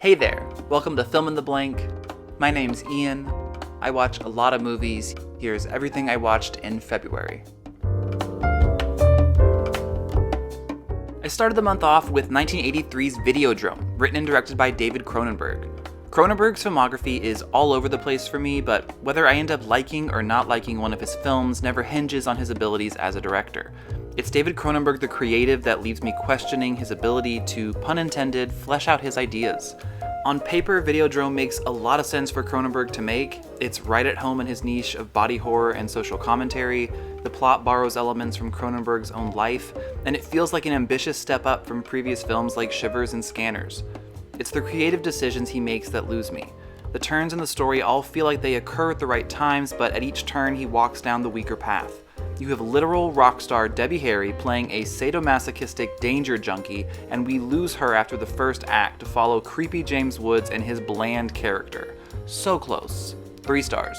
Hey there, welcome to Film in the Blank. My name's Ian. I watch a lot of movies. Here's everything I watched in February. I started the month off with 1983's Videodrome, written and directed by David Cronenberg. Cronenberg's filmography is all over the place for me, but whether I end up liking or not liking one of his films never hinges on his abilities as a director. It's David Cronenberg the creative that leaves me questioning his ability to, pun intended, flesh out his ideas. On paper, Videodrome makes a lot of sense for Cronenberg to make. It's right at home in his niche of body horror and social commentary. The plot borrows elements from Cronenberg's own life, and it feels like an ambitious step up from previous films like Shivers and Scanners. It's the creative decisions he makes that lose me. The turns in the story all feel like they occur at the right times, but at each turn he walks down the weaker path. You have literal rock star Debbie Harry playing a sadomasochistic danger junkie, and we lose her after the first act to follow creepy James Woods and his bland character. So close. 3 stars.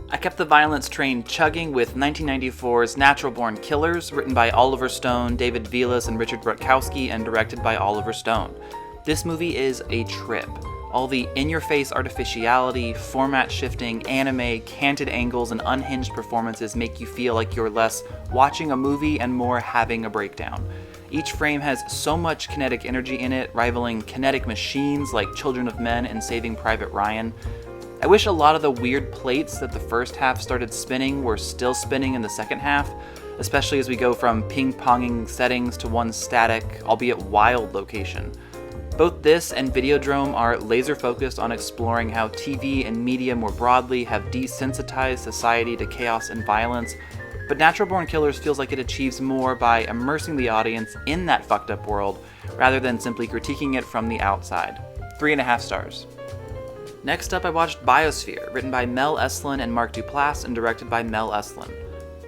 I kept the violence train chugging with 1994's Natural Born Killers, written by Oliver Stone, David Vilas, and Richard Rutkowski, and directed by Oliver Stone. This movie is a trip. All the in-your-face artificiality, format-shifting, anime, canted angles, and unhinged performances make you feel like you're less watching a movie and more having a breakdown. Each frame has so much kinetic energy in it, rivaling kinetic machines like Children of Men and Saving Private Ryan. I wish a lot of the weird plates that the first half started spinning were still spinning in the second half, especially as we go from ping-ponging settings to one static, albeit wild location. Both this and Videodrome are laser-focused on exploring how TV and media more broadly have desensitized society to chaos and violence, but Natural Born Killers feels like it achieves more by immersing the audience in that fucked up world, rather than simply critiquing it from the outside. 3.5 stars. Next up, I watched Biosphere, written by Mel Eslin and Mark Duplass and directed by Mel Eslin.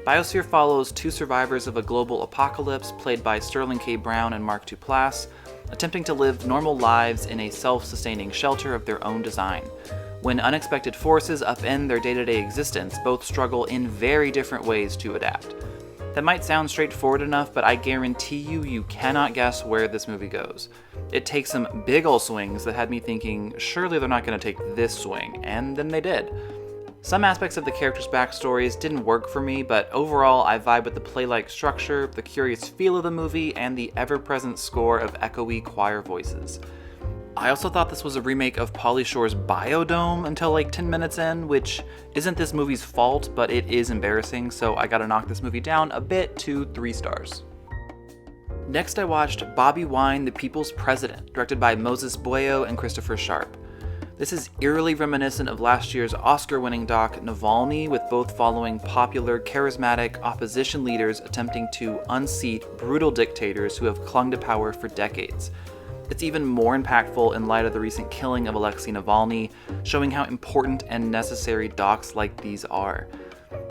Biosphere follows 2 survivors of a global apocalypse, played by Sterling K. Brown and Mark Duplass, attempting to live normal lives in a self-sustaining shelter of their own design. When unexpected forces upend their day-to-day existence, both struggle in very different ways to adapt. That might sound straightforward enough, but I guarantee you cannot guess where this movie goes. It takes some big ol' swings that had me thinking, surely they're not going to take this swing, and then they did. Some aspects of the characters' backstories didn't work for me, but overall I vibe with the play-like structure, the curious feel of the movie, and the ever-present score of echoey choir voices. I also thought this was a remake of Pauly Shore's Biodome until like 10 minutes in, which isn't this movie's fault, but it is embarrassing, so I gotta knock this movie down a bit to 3 stars. Next I watched Bobi Wine, the People's President, directed by Moses Boyo and Christopher Sharp. This is eerily reminiscent of last year's Oscar-winning doc Navalny, with both following popular, charismatic opposition leaders attempting to unseat brutal dictators who have clung to power for decades. It's even more impactful in light of the recent killing of Alexei Navalny, showing how important and necessary docs like these are.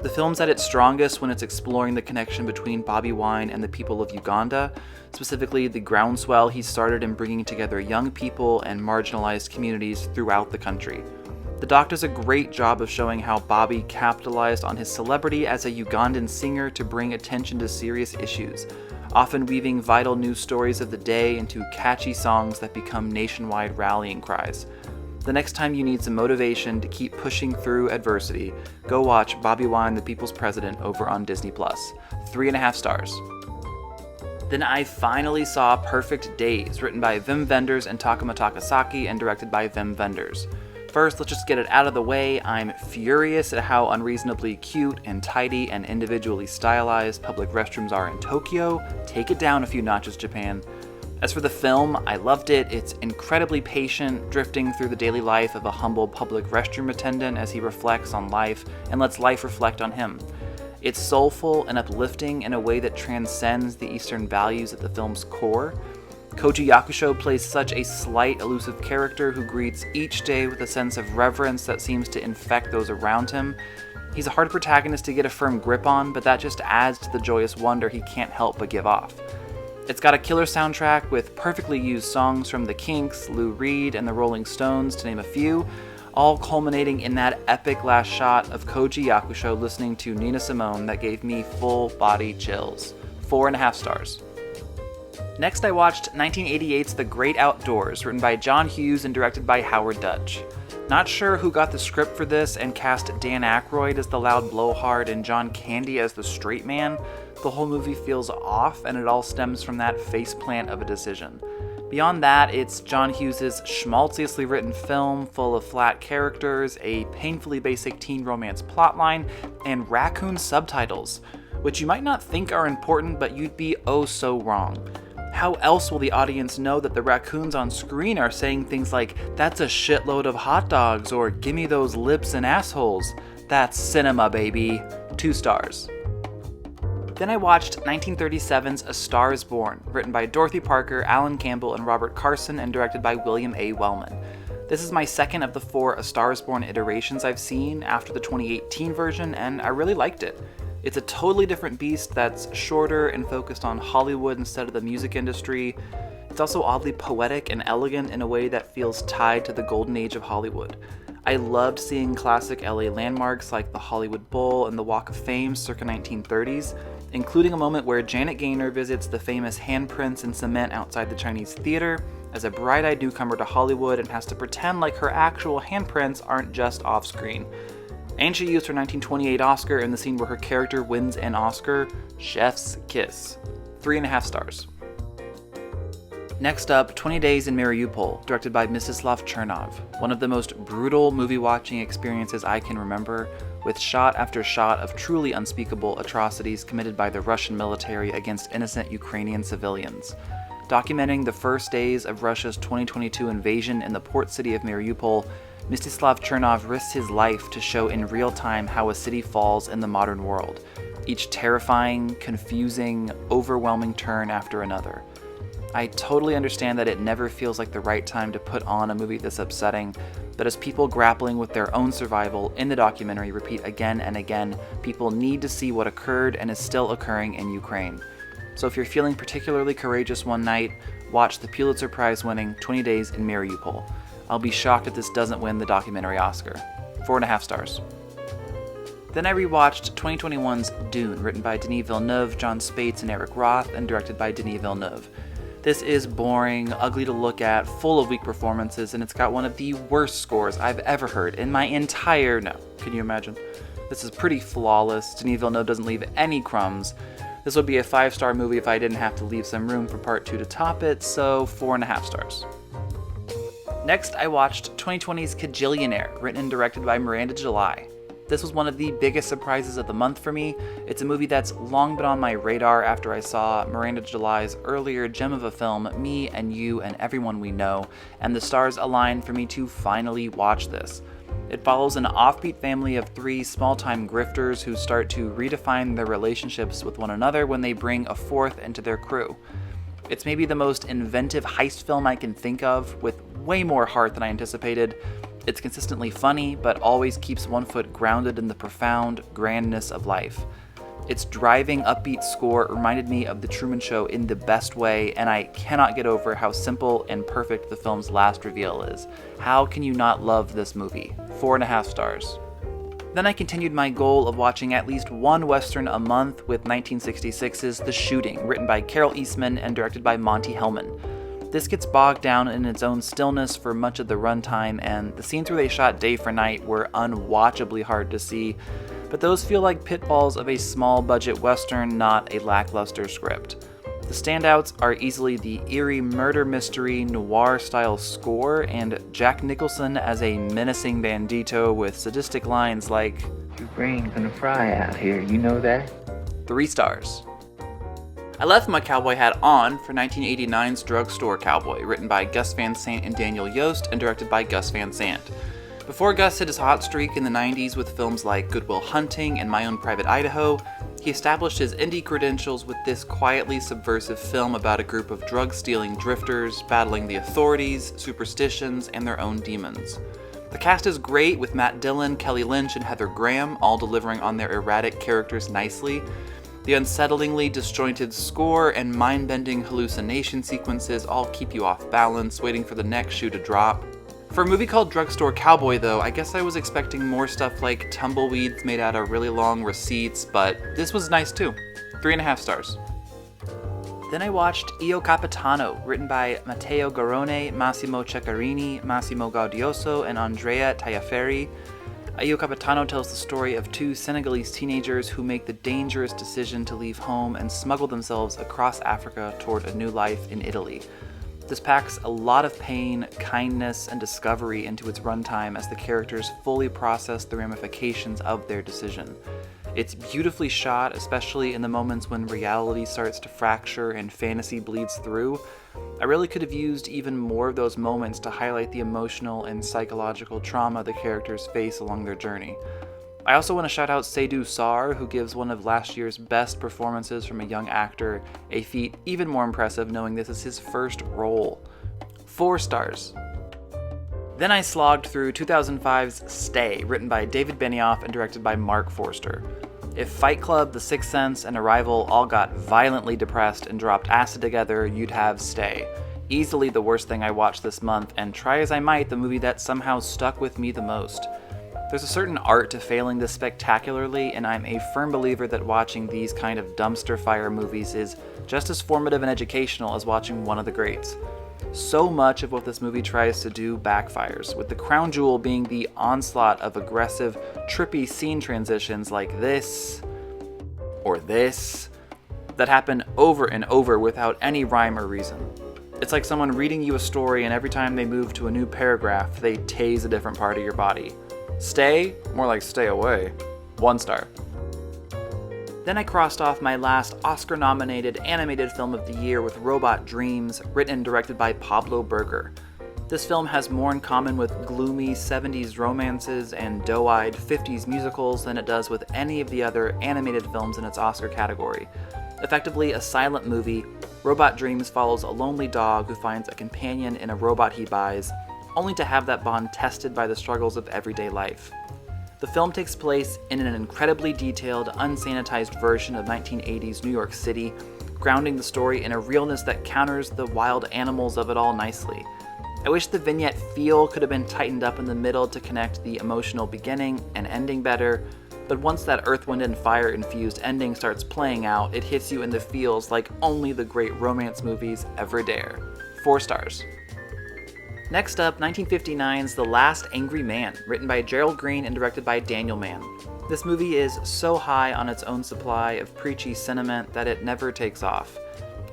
The film's at its strongest when it's exploring the connection between Bobi Wine and the people of Uganda, specifically the groundswell he started in bringing together young people and marginalized communities throughout the country. The doc does a great job of showing how Bobi capitalized on his celebrity as a Ugandan singer to bring attention to serious issues, often weaving vital news stories of the day into catchy songs that become nationwide rallying cries. The next time you need some motivation to keep pushing through adversity, go watch Bobi Wine, the People's President over on Disney+. 3.5 stars. Then I finally saw Perfect Days, written by Wim Wenders and Takuma Takasaki and directed by Wim Wenders. First, let's just get it out of the way. I'm furious at how unreasonably cute and tidy and individually stylized public restrooms are in Tokyo. Take it down a few notches, Japan. As for the film, I loved it. It's incredibly patient, drifting through the daily life of a humble public restroom attendant as he reflects on life and lets life reflect on him. It's soulful and uplifting in a way that transcends the Eastern values at the film's core. Koji Yakusho plays such a slight, elusive character who greets each day with a sense of reverence that seems to infect those around him. He's a hard protagonist to get a firm grip on, but that just adds to the joyous wonder he can't help but give off. It's got a killer soundtrack with perfectly used songs from The Kinks, Lou Reed, and the Rolling Stones, to name a few, all culminating in that epic last shot of Koji Yakusho listening to Nina Simone that gave me full body chills. 4.5 stars. Next, I watched 1988's The Great Outdoors, written by John Hughes and directed by Howard Dutch. Not sure who got the script for this and cast Dan Aykroyd as the loud blowhard and John Candy as the straight man. The whole movie feels off, and it all stems from that faceplant of a decision. Beyond that, it's John Hughes' schmaltziously written film full of flat characters, a painfully basic teen romance plotline, and raccoon subtitles, which you might not think are important, but you'd be oh so wrong. How else will the audience know that the raccoons on screen are saying things like, "That's a shitload of hot dogs," or "Gimme those lips and assholes"? That's cinema, baby. 2 stars. Then I watched 1937's A Star is Born, written by Dorothy Parker, Alan Campbell, and Robert Carson, and directed by William A. Wellman. This is my second of the 4 A Star is Born iterations I've seen after the 2018 version, and I really liked it. It's a totally different beast that's shorter and focused on Hollywood instead of the music industry. It's also oddly poetic and elegant in a way that feels tied to the golden age of Hollywood. I loved seeing classic LA landmarks like the Hollywood Bowl and the Walk of Fame circa 1930s, including a moment where Janet Gaynor visits the famous handprints in cement outside the Chinese Theater as a bright-eyed newcomer to Hollywood and has to pretend like her actual handprints aren't just off-screen. And she used her 1928 Oscar in the scene where her character wins an Oscar. Chef's kiss. 3.5 stars. Next up, 20 Days in Mariupol, directed by Mstislav Chernov. One of the most brutal movie-watching experiences I can remember, with shot after shot of truly unspeakable atrocities committed by the Russian military against innocent Ukrainian civilians. Documenting the first days of Russia's 2022 invasion in the port city of Mariupol, Mstislav Chernov risks his life to show in real time how a city falls in the modern world, each terrifying, confusing, overwhelming turn after another. I totally understand that it never feels like the right time to put on a movie this upsetting, but as people grappling with their own survival in the documentary repeat again and again, people need to see what occurred and is still occurring in Ukraine. So if you're feeling particularly courageous one night, watch the Pulitzer Prize-winning 20 Days in Mariupol. I'll be shocked if this doesn't win the documentary Oscar. 4.5 stars. Then I rewatched 2021's Dune, written by Denis Villeneuve, John Spates, and Eric Roth, and directed by Denis Villeneuve. This is boring, ugly to look at, full of weak performances, and it's got one of the worst scores I've ever heard in my entire... No, can you imagine? This is pretty flawless. Denis Villeneuve doesn't leave any crumbs. This would be a 5-star movie if I didn't have to leave some room for part 2 to top it, so 4.5 stars. Next, I watched 2020's Kajillionaire, written and directed by Miranda July. This was one of the biggest surprises of the month for me. It's a movie that's long been on my radar after I saw Miranda July's earlier gem of a film, Me and You and Everyone We Know, and the stars aligned for me to finally watch this. It follows an offbeat family of 3 small-time grifters who start to redefine their relationships with one another when they bring a 4th into their crew. It's maybe the most inventive heist film I can think of, with way more heart than I anticipated. It's consistently funny, but always keeps one foot grounded in the profound grandness of life. Its driving, upbeat score reminded me of The Truman Show in the best way, and I cannot get over how simple and perfect the film's last reveal is. How can you not love this movie? 4.5 stars. Then I continued my goal of watching at least one Western a month with 1966's The Shooting, written by Carol Eastman and directed by Monty Hellman. This gets bogged down in its own stillness for much of the runtime, and the scenes where they shot day for night were unwatchably hard to see, but those feel like pitfalls of a small-budget Western, not a lackluster script. The standouts are easily the eerie murder mystery noir-style score and Jack Nicholson as a menacing bandito with sadistic lines like, "Your brain gonna fry out here, you know that?" 3 stars. I left my cowboy hat on for 1989's Drugstore Cowboy, written by Gus Van Sant and Daniel Yost and directed by Gus Van Sant. Before Gus hit his hot streak in the 90s with films like Good Will Hunting and My Own Private Idaho, he established his indie credentials with this quietly subversive film about a group of drug-stealing drifters battling the authorities, superstitions, and their own demons. The cast is great, with Matt Dillon, Kelly Lynch, and Heather Graham all delivering on their erratic characters nicely. The unsettlingly disjointed score and mind-bending hallucination sequences all keep you off balance, waiting for the next shoe to drop. For a movie called Drugstore Cowboy, though, I guess I was expecting more stuff like tumbleweeds made out of really long receipts, but this was nice too. 3.5 stars. Then I watched Io Capitano, written by Matteo Garrone, Massimo Ceccarini, Massimo Gaudioso, and Andrea Tagliaferri. Io Capitano tells the story of two Senegalese teenagers who make the dangerous decision to leave home and smuggle themselves across Africa toward a new life in Italy. This packs a lot of pain, kindness, and discovery into its runtime as the characters fully process the ramifications of their decision. It's beautifully shot, especially in the moments when reality starts to fracture and fantasy bleeds through. I really could have used even more of those moments to highlight the emotional and psychological trauma the characters face along their journey. I also want to shout out Seydou Sarr, who gives one of last year's best performances from a young actor, a feat even more impressive knowing this is his first role. 4 stars. Then I slogged through 2005's Stay, written by David Benioff and directed by Mark Forster. If Fight Club, The Sixth Sense, and Arrival all got violently depressed and dropped acid together, you'd have Stay. Easily the worst thing I watched this month, and try as I might, the movie that somehow stuck with me the most. There's a certain art to failing this spectacularly, and I'm a firm believer that watching these kind of dumpster fire movies is just as formative and educational as watching one of the greats. So much of what this movie tries to do backfires, with the crown jewel being the onslaught of aggressive, trippy scene transitions like this, or this, that happen over and over without any rhyme or reason. It's like someone reading you a story and every time they move to a new paragraph, they tase a different part of your body. Stay? More like stay away. 1 star. Then I crossed off my last Oscar-nominated animated film of the year with Robot Dreams, written and directed by Pablo Berger. This film has more in common with gloomy 70s romances and doe-eyed 50s musicals than it does with any of the other animated films in its Oscar category. Effectively a silent movie, Robot Dreams follows a lonely dog who finds a companion in a robot he buys, only to have that bond tested by the struggles of everyday life. The film takes place in an incredibly detailed, unsanitized version of 1980s New York City, grounding the story in a realness that counters the wild animals of it all nicely. I wish the vignette feel could have been tightened up in the middle to connect the emotional beginning and ending better, but once that Earth, Wind, and Fire infused ending starts playing out, it hits you in the feels like only the great romance movies ever dare. 4 stars. Next up, 1959's The Last Angry Man, written by Gerald Green and directed by Daniel Mann. This movie is so high on its own supply of preachy sentiment that it never takes off.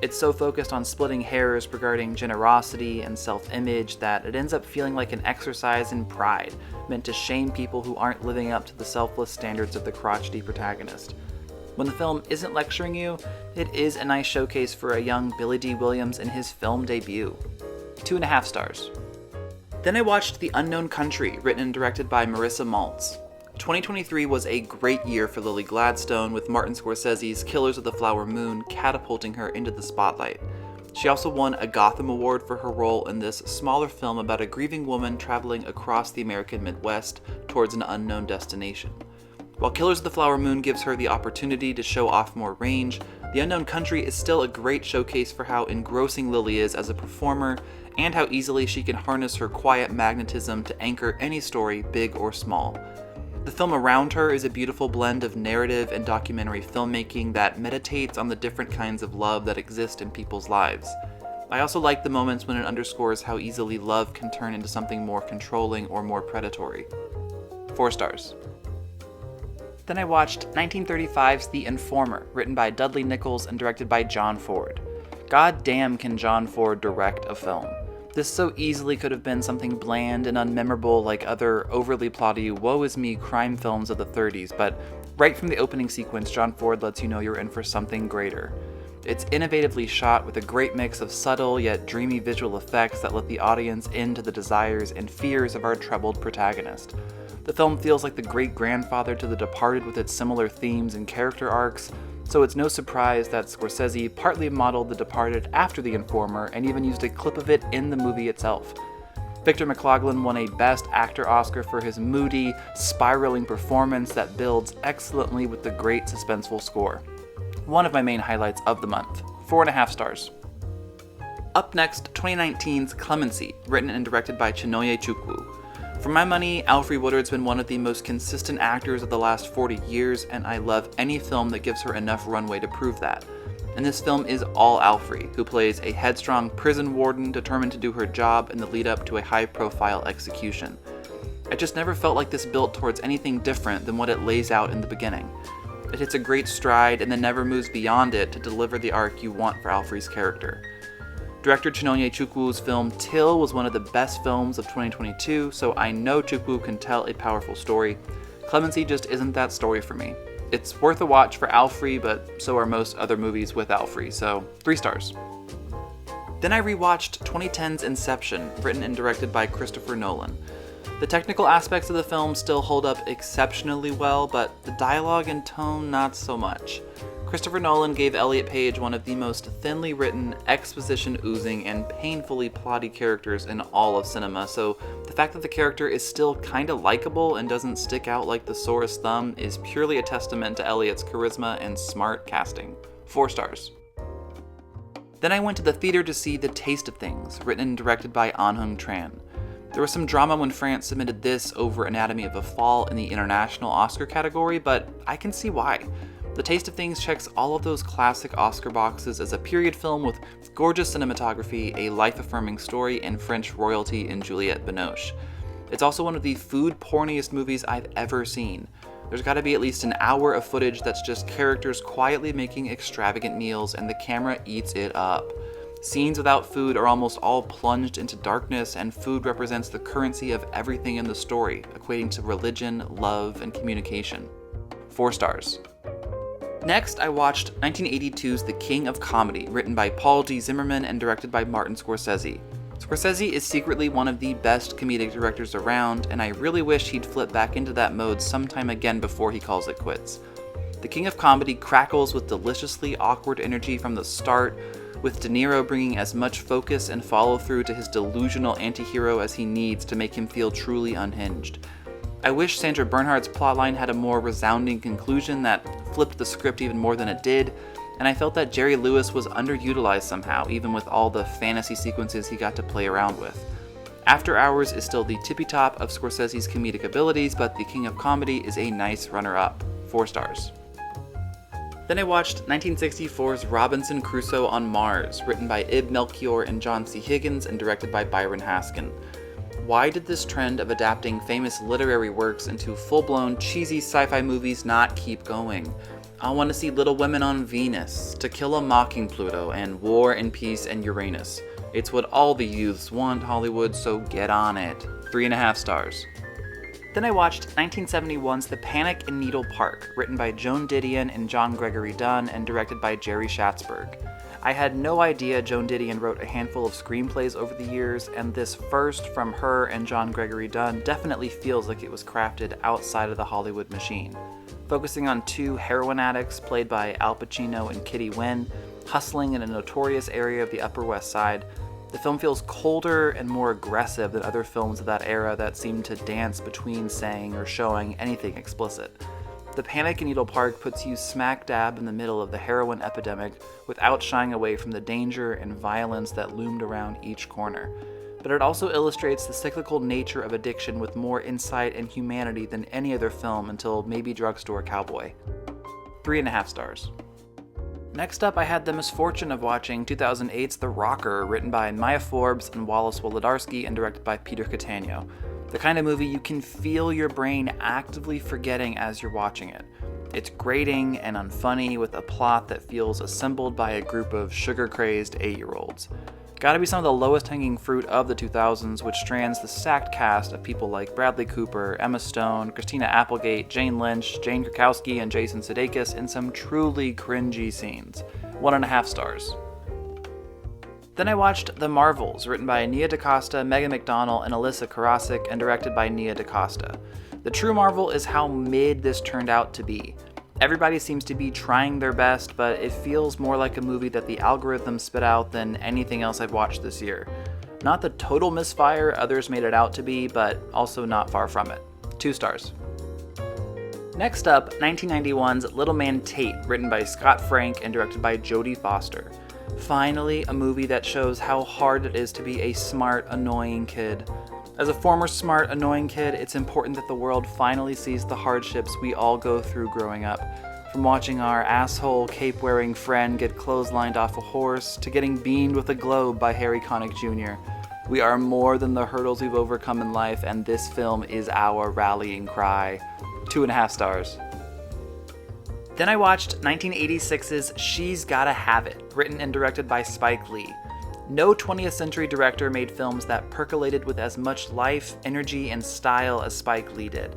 It's so focused on splitting hairs regarding generosity and self-image that it ends up feeling like an exercise in pride, meant to shame people who aren't living up to the selfless standards of the crotchety protagonist. When the film isn't lecturing you, it is a nice showcase for a young Billy D. Williams in his film debut. 2.5 stars. Then I watched The Unknown Country, written and directed by Marissa Maltz. 2023 was a great year for Lily Gladstone, with Martin Scorsese's Killers of the Flower Moon catapulting her into the spotlight. She also won a Gotham Award for her role in this smaller film about a grieving woman traveling across the American Midwest towards an unknown destination. While Killers of the Flower Moon gives her the opportunity to show off more range, The Unknown Country is still a great showcase for how engrossing Lily is as a performer, and how easily she can harness her quiet magnetism to anchor any story, big or small. The film around her is a beautiful blend of narrative and documentary filmmaking that meditates on the different kinds of love that exist in people's lives. I also like the moments when it underscores how easily love can turn into something more controlling or more predatory. 4 stars. Then I watched 1935's The Informer, written by Dudley Nichols and directed by John Ford. God damn can John Ford direct a film. This so easily could have been something bland and unmemorable like other overly plotty woe-is-me crime films of the 30s, but right from the opening sequence, John Ford lets you know you're in for something greater. It's innovatively shot with a great mix of subtle yet dreamy visual effects that let the audience into the desires and fears of our troubled protagonist. The film feels like the great-grandfather to The Departed with its similar themes and character arcs, so it's no surprise that Scorsese partly modeled The Departed after The Informer and even used a clip of it in the movie itself. Victor McLaglen won a Best Actor Oscar for his moody, spiraling performance that builds excellently with the great suspenseful score. One of my main highlights of the month. 4.5 stars. Up next, 2019's Clemency, written and directed by Chinonye Chukwu. For my money, Alfre Woodard's been one of the most consistent actors of the last 40 years, and I love any film that gives her enough runway to prove that. and this film is all Alfre, who plays a headstrong prison warden determined to do her job in the lead up to a high-profile execution. I just never felt like this built towards anything different than what it lays out in the beginning. It hits a great stride and then never moves beyond it to deliver the arc you want for Alfre's character. Director Chinonye Chukwu's film Till was one of the best films of 2022, so I know Chukwu can tell a powerful story. Clemency just isn't that story for me. It's worth a watch for Alfre, but so are most other movies with Alfre, so 3 stars. Then I rewatched 2010's Inception, written and directed by Christopher Nolan. The technical aspects of the film still hold up exceptionally well, but the dialogue and tone not so much. Christopher Nolan gave Elliot Page one of the most thinly written, exposition-oozing, and painfully plotty characters in all of cinema, so the fact that the character is still kinda likable and doesn't stick out like the sorest thumb is purely a testament to Elliot's charisma and smart casting. 4 stars. Then I went to the theater to see The Taste of Things, written and directed by An Hung Tran. There was some drama when France submitted this over Anatomy of a Fall in the International Oscar category, but I can see why. The Taste of Things checks all of those classic Oscar boxes as a period film with gorgeous cinematography, a life-affirming story, and French royalty in Juliette Binoche. It's also one of the food-porniest movies I've ever seen. There's gotta be at least an hour of footage that's just characters quietly making extravagant meals, and the camera eats it up. Scenes without food are almost all plunged into darkness, and food represents the currency of everything in the story, equating to religion, love, and communication. 4 stars. Next, I watched 1982's The King of Comedy, written by Paul G. Zimmerman and directed by Martin Scorsese. Scorsese is secretly one of the best comedic directors around, and I really wish he'd flip back into that mode sometime again before he calls it quits. The King of Comedy crackles with deliciously awkward energy from the start, with De Niro bringing as much focus and follow-through to his delusional anti-hero as he needs to make him feel truly unhinged. I wish Sandra Bernhardt's plotline had a more resounding conclusion that flipped the script even more than it did, and I felt that Jerry Lewis was underutilized somehow, even with all the fantasy sequences he got to play around with. After Hours is still the tippy-top of Scorsese's comedic abilities, but The King of Comedy is a nice runner-up. 4 stars. Then I watched 1964's Robinson Crusoe on Mars, written by Ib Melchior and John C. Higgins and directed by Byron Haskin. Why did this trend of adapting famous literary works into full-blown cheesy sci-fi movies not keep going? I want to see Little Women on Venus, To Kill a Mocking Pluto, and War and Peace and Uranus. It's what all the youths want, Hollywood, so get on it. 3.5 stars. Then I watched 1971's The Panic in Needle Park, written by Joan Didion and John Gregory Dunn and directed by Jerry Schatzberg. I had no idea Joan Didion wrote a handful of screenplays over the years, and this first from her and John Gregory Dunn definitely feels like it was crafted outside of the Hollywood machine. Focusing on 2 heroin addicts played by Al Pacino and Kitty Wynn, hustling in a notorious area of the Upper West Side, the film feels colder and more aggressive than other films of that era that seemed to dance between saying or showing anything explicit. The Panic in Needle Park puts you smack dab in the middle of the heroin epidemic without shying away from the danger and violence that loomed around each corner. But it also illustrates the cyclical nature of addiction with more insight and humanity than any other film until maybe Drugstore Cowboy. 3.5 stars. Next up, I had the misfortune of watching 2008's The Rocker, written by Maya Forbes and Wallace Wolodarski and directed by Peter Cattaneo. The kind of movie you can feel your brain actively forgetting as you're watching it. It's grating and unfunny with a plot that feels assembled by a group of sugar-crazed 8-year-olds. Gotta be some of the lowest hanging fruit of the 2000s, which strands the stacked cast of people like Bradley Cooper, Emma Stone, Christina Applegate, Jane Lynch, Jane Krakowski, and Jason Sudeikis in some truly cringy scenes. 1.5 stars. Then I watched The Marvels, written by Nia DaCosta, Megan McDonnell, and Alyssa Karasik, and directed by Nia DaCosta. The true marvel is how mid this turned out to be. Everybody seems to be trying their best, but it feels more like a movie that the algorithm spit out than anything else I've watched this year. Not the total misfire others made it out to be, but also not far from it. 2 stars. Next up, 1991's Little Man Tate, written by Scott Frank and directed by Jodie Foster. Finally, a movie that shows how hard it is to be a smart, annoying kid. As a former smart, annoying kid, it's important that the world finally sees the hardships we all go through growing up. From watching our asshole cape-wearing friend get clotheslined off a horse to getting beamed with a globe by Harry Connick Jr., we are more than the hurdles we've overcome in life, and this film is our rallying cry. 2.5 stars. Then I watched 1986's She's Gotta Have It, written and directed by Spike Lee. No 20th century director made films that percolated with as much life, energy, and style as Spike Lee did.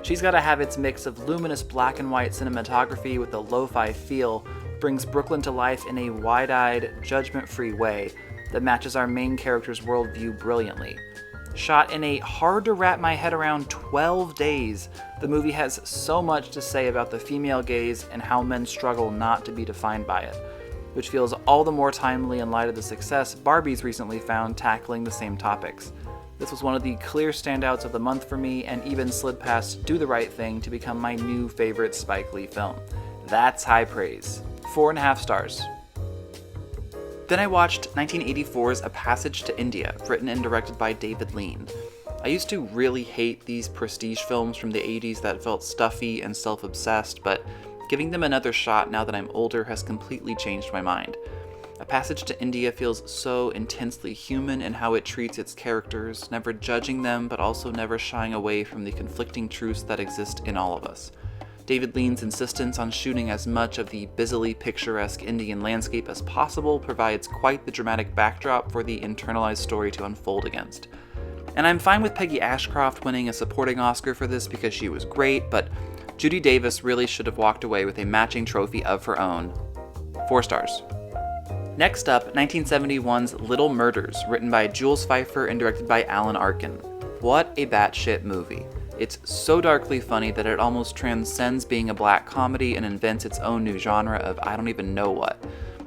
She's Gotta Have It's mix of luminous black and white cinematography with a lo-fi feel brings Brooklyn to life in a wide-eyed, judgment-free way that matches our main character's worldview brilliantly. Shot in a hard-to-wrap-my-head-around 12 days, the movie has so much to say about the female gaze and how men struggle not to be defined by it, which feels all the more timely in light of the success Barbie's recently found tackling the same topics. This was one of the clear standouts of the month for me, and even slid past Do the Right Thing to become my new favorite Spike Lee film. That's high praise. 4.5 stars. Then I watched 1984's A Passage to India, written and directed by David Lean. I used to really hate these prestige films from the 80s that felt stuffy and self-obsessed, but giving them another shot now that I'm older has completely changed my mind. A Passage to India feels so intensely human in how it treats its characters, never judging them but also never shying away from the conflicting truths that exist in all of us. David Lean's insistence on shooting as much of the busily picturesque Indian landscape as possible provides quite the dramatic backdrop for the internalized story to unfold against. And I'm fine with Peggy Ashcroft winning a supporting Oscar for this because she was great, but Judy Davis really should have walked away with a matching trophy of her own. 4 stars. Next up, 1971's Little Murders, written by Jules Feiffer and directed by Alan Arkin. What a batshit movie. It's so darkly funny that it almost transcends being a black comedy and invents its own new genre of I don't even know what.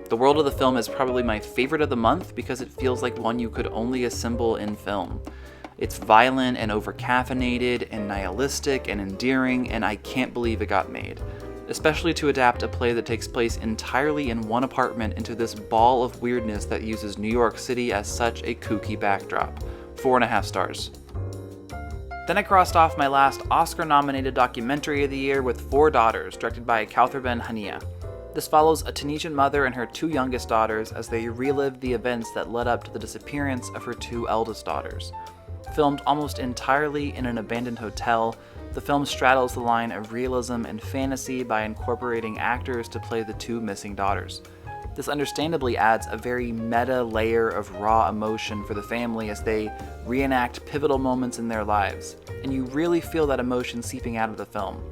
The world of the film is probably my favorite of the month because it feels like one you could only assemble in film. It's violent and over-caffeinated and nihilistic and endearing, and I can't believe it got made. Especially to adapt a play that takes place entirely in one apartment into this ball of weirdness that uses New York City as such a kooky backdrop. 4.5 stars. Then I crossed off my last Oscar-nominated documentary of the year with Four Daughters, directed by Kauthar Ben Hania. This follows a Tunisian mother and her 2 youngest daughters as they relive the events that led up to the disappearance of her 2 eldest daughters. Filmed almost entirely in an abandoned hotel, the film straddles the line of realism and fantasy by incorporating actors to play the 2 missing daughters. This understandably adds a very meta layer of raw emotion for the family as they reenact pivotal moments in their lives, and you really feel that emotion seeping out of the film.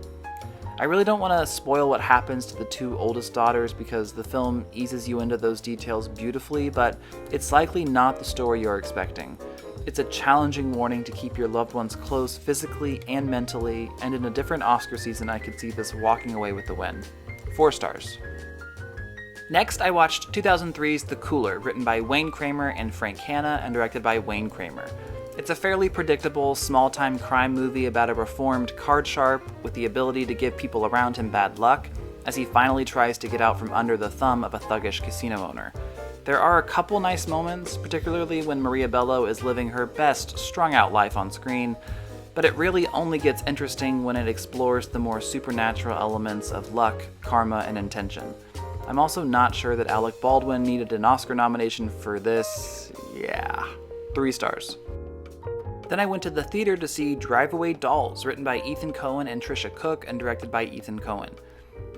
I really don't want to spoil what happens to the 2 oldest daughters because the film eases you into those details beautifully, but it's likely not the story you're expecting. It's a challenging warning to keep your loved ones close physically and mentally, and in a different Oscar season I could see this walking away with the win. 4 stars. Next, I watched 2003's The Cooler, written by Wayne Kramer and Frank Hanna and directed by Wayne Kramer. It's a fairly predictable, small-time crime movie about a reformed card sharp with the ability to give people around him bad luck as he finally tries to get out from under the thumb of a thuggish casino owner. There are a couple nice moments, particularly when Maria Bello is living her best strung-out life on screen, but it really only gets interesting when it explores the more supernatural elements of luck, karma, and intention. I'm also not sure that Alec Baldwin needed an Oscar nomination for this. 3 stars. Then I went to the theater to see Drive Away Dolls, written by Ethan Coen and Trisha Cook and directed by Ethan Coen.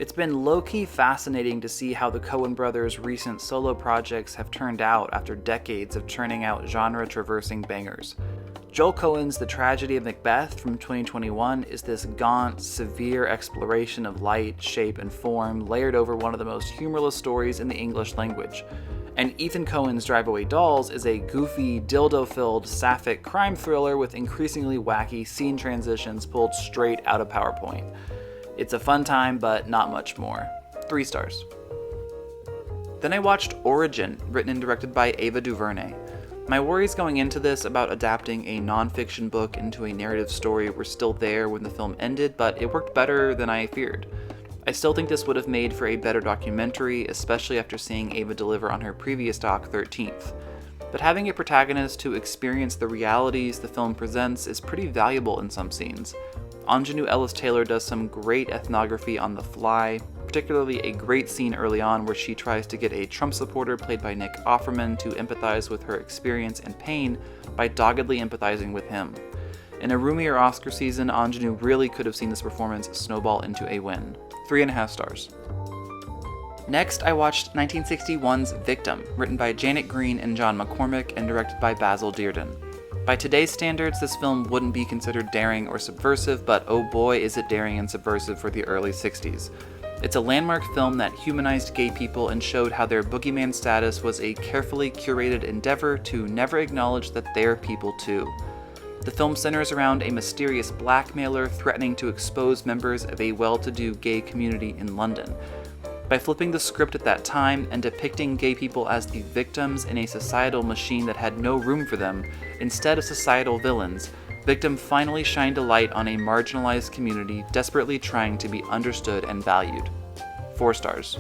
It's been low-key fascinating to see how the Coen brothers' recent solo projects have turned out after decades of churning out genre-traversing bangers. Joel Coen's The Tragedy of Macbeth from 2021 is this gaunt, severe exploration of light, shape, and form layered over one of the most humorless stories in the English language. And Ethan Coen's Drive Away Dolls is a goofy, dildo-filled, sapphic crime thriller with increasingly wacky scene transitions pulled straight out of PowerPoint. It's a fun time, but not much more. 3 stars. Then I watched Origin, written and directed by Ava DuVernay. My worries going into this about adapting a non-fiction book into a narrative story were still there when the film ended, but it worked better than I feared. I still think this would have made for a better documentary, especially after seeing Ava deliver on her previous doc, 13th. But having a protagonist who experience the realities the film presents is pretty valuable in some scenes. Anjanou Ellis-Taylor does some great ethnography on the fly, particularly a great scene early on where she tries to get a Trump supporter played by Nick Offerman to empathize with her experience and pain by doggedly empathizing with him. In a roomier Oscar season, Ingenue really could have seen this performance snowball into a win. 3.5 stars. Next, I watched 1961's Victim, written by Janet Green and John McCormick and directed by Basil Dearden. By today's standards, this film wouldn't be considered daring or subversive, but oh boy is it daring and subversive for the early 60s. It's a landmark film that humanized gay people and showed how their boogeyman status was a carefully curated endeavor to never acknowledge that they're people too. The film centers around a mysterious blackmailer threatening to expose members of a well-to-do gay community in London. By flipping the script at that time and depicting gay people as the victims in a societal machine that had no room for them, instead of societal villains, Victim finally shined a light on a marginalized community desperately trying to be understood and valued. 4 stars.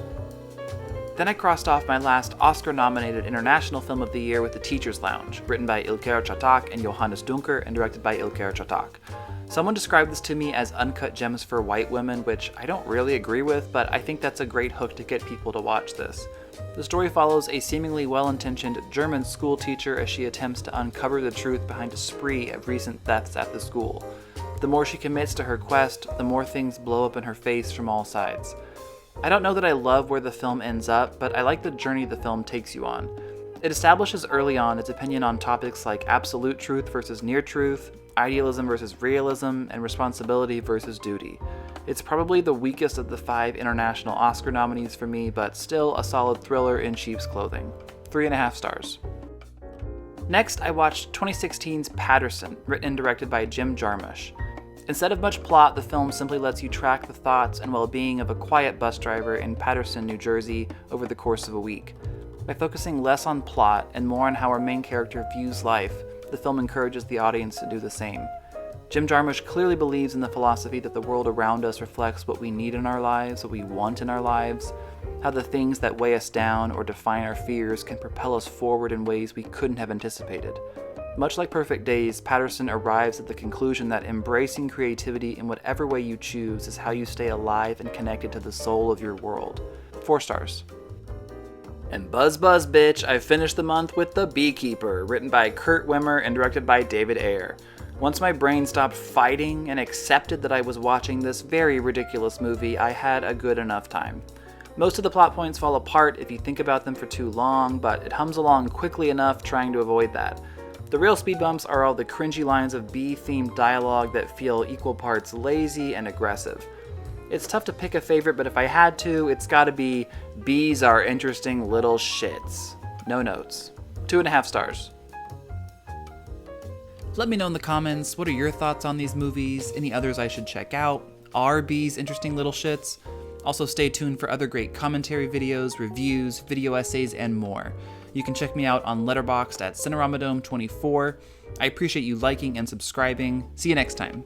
Then I crossed off my last Oscar-nominated international film of the year with The Teacher's Lounge, written by Ilker Çatak and Johannes Dunker and directed by Ilker Çatak. Someone described this to me as uncut gems for white women, which I don't really agree with, but I think that's a great hook to get people to watch this. The story follows a seemingly well-intentioned German school teacher as she attempts to uncover the truth behind a spree of recent thefts at the school. The more she commits to her quest, the more things blow up in her face from all sides. I don't know that I love where the film ends up, but I like the journey the film takes you on. It establishes early on its opinion on topics like absolute truth versus near truth, idealism versus realism, and responsibility versus duty. It's probably the weakest of the 5 international Oscar nominees for me, but still a solid thriller in sheep's clothing. 3.5 stars. Next, I watched 2016's Paterson, written and directed by Jim Jarmusch. Instead of much plot, the film simply lets you track the thoughts and well-being of a quiet bus driver in Paterson, New Jersey, over the course of a week. By focusing less on plot and more on how our main character views life, the film encourages the audience to do the same. Jim Jarmusch clearly believes in the philosophy that the world around us reflects what we need in our lives, what we want in our lives, how the things that weigh us down or define our fears can propel us forward in ways we couldn't have anticipated. Much like Perfect Days, Paterson arrives at the conclusion that embracing creativity in whatever way you choose is how you stay alive and connected to the soul of your world. 4 stars. And buzz bitch, I finished the month with The Beekeeper, written by Kurt Wimmer and directed by David Ayer. Once my brain stopped fighting and accepted that I was watching this very ridiculous movie, I had a good enough time. Most of the plot points fall apart if you think about them for too long, but it hums along quickly enough trying to avoid that. The real speed bumps are all the cringy lines of bee-themed dialogue that feel equal parts lazy and aggressive. It's tough to pick a favorite, but if I had to, it's gotta be Bees Are Interesting Little Shits. No notes. 2.5 stars. Let me know in the comments, what are your thoughts on these movies? Any others I should check out? Are Bees Interesting Little Shits? Also stay tuned for other great commentary videos, reviews, video essays, and more. You can check me out on Letterboxd at Cineramadome 24. I appreciate you liking and subscribing. See you next time.